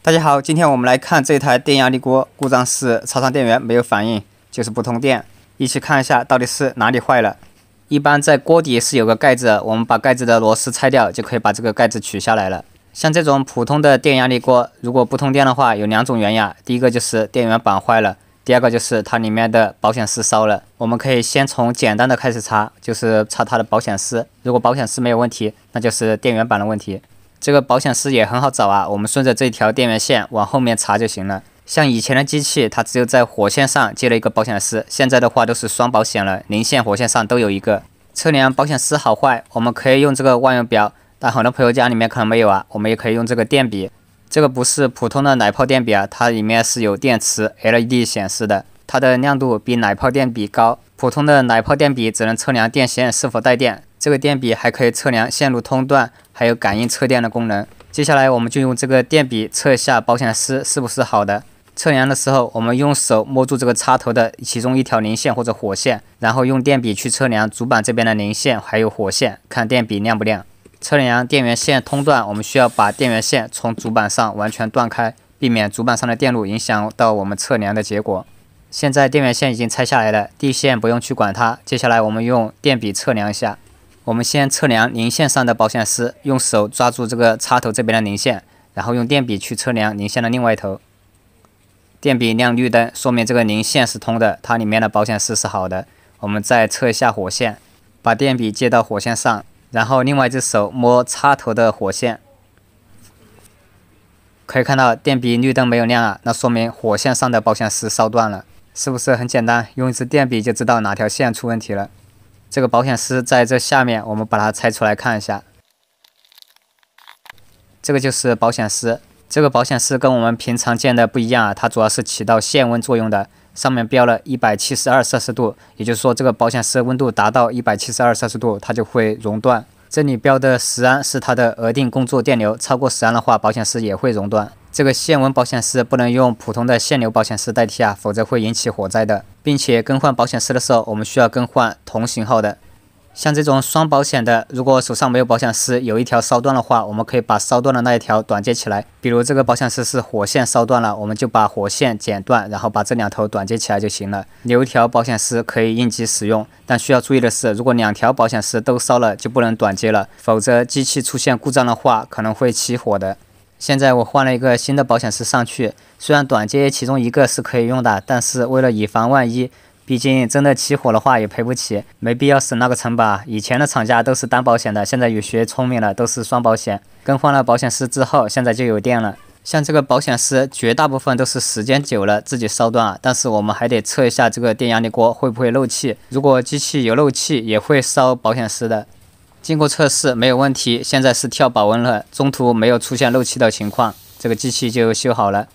大家好，今天我们来看这台电压力锅故障是超长电源没有反应，就是不通电。一起看一下到底是哪里坏了。一般在锅底是有个盖子，我们把盖子的螺丝拆掉，就可以把这个盖子取下来了。像这种普通的电压力锅，如果不通电的话，有2种原因。第一个就是电源板坏了，第二个就是它里面的保险丝烧了。我们可以先从简单的开始查，就是查它的保险丝。如果保险丝没有问题，那就是电源板的问题。这个保险丝也很好找啊，我们顺着这条电源线往后面查就行了。像以前的机器，它只有在火线上接了一个保险丝，现在的话都是双保险了，零线、火线上都有一个。测量保险丝好坏，我们可以用这个万用表，但很多朋友家里面可能没有啊，我们也可以用这个电笔。这个不是普通的奶泡电笔啊，它里面是有电池 LED 显示的，它的亮度比奶泡电笔高。普通的奶泡电笔只能测量电线是否带电，这个电笔还可以测量线路通断，还有感应测电的功能。接下来我们就用这个电笔测一下保险丝是不是好的。测量的时候，我们用手摸住这个插头的其中一条零线或者火线，然后用电笔去测量主板这边的零线还有火线，看电笔亮不亮。测量电源线通断，我们需要把电源线从主板上完全断开，避免主板上的电路影响到我们测量的结果。现在电源线已经拆下来了，地线不用去管它。接下来我们用电笔测量一下。我们先测量零线上的保险丝，用手抓住这个插头这边的零线，然后用电笔去测量零线的另外一头。电笔亮绿灯，说明这个零线是通的，它里面的保险丝是好的。我们再测一下火线，把电笔接到火线上，然后另外一只手摸插头的火线，可以看到电笔绿灯没有亮啊，那说明火线上的保险丝烧断了。是不是很简单？用一支电笔就知道哪条线出问题了。这个保险丝在这下面，我们把它拆出来看一下。这个就是保险丝。这个保险丝跟我们平常见的不一样啊，它主要是起到限温作用的。上面标了172摄氏度，也就是说这个保险丝温度达到172摄氏度，它就会熔断。这里标的10安是它的额定工作电流，超过10安的话，保险丝也会熔断。这个限温保险丝不能用普通的限流保险丝代替啊，否则会引起火灾的。并且更换保险丝的时候，我们需要更换同型号的。像这种双保险的，如果手上没有保险丝，有一条烧断的话，我们可以把烧断的那一条短接起来。比如这个保险丝是火线烧断了，我们就把火线剪断，然后把这2头短接起来就行了。留一条保险丝可以应急使用，但需要注意的是，如果2条保险丝都烧了，就不能短接了，否则机器出现故障的话，可能会起火的。现在我换了一个新的保险丝上去，虽然短接其中一个是可以用的，但是为了以防万一，毕竟真的起火的话也赔不起，没必要省那个成本。以前的厂家都是单保险的，现在有学聪明了，都是双保险。更换了保险丝之后，现在就有电了。像这个保险丝，绝大部分都是时间久了自己烧断了，但是我们还得测一下这个电压力锅会不会漏气。如果机器有漏气，也会烧保险丝的。经过测试没有问题，现在是跳保温了，中途没有出现漏气的情况，这个机器就修好了。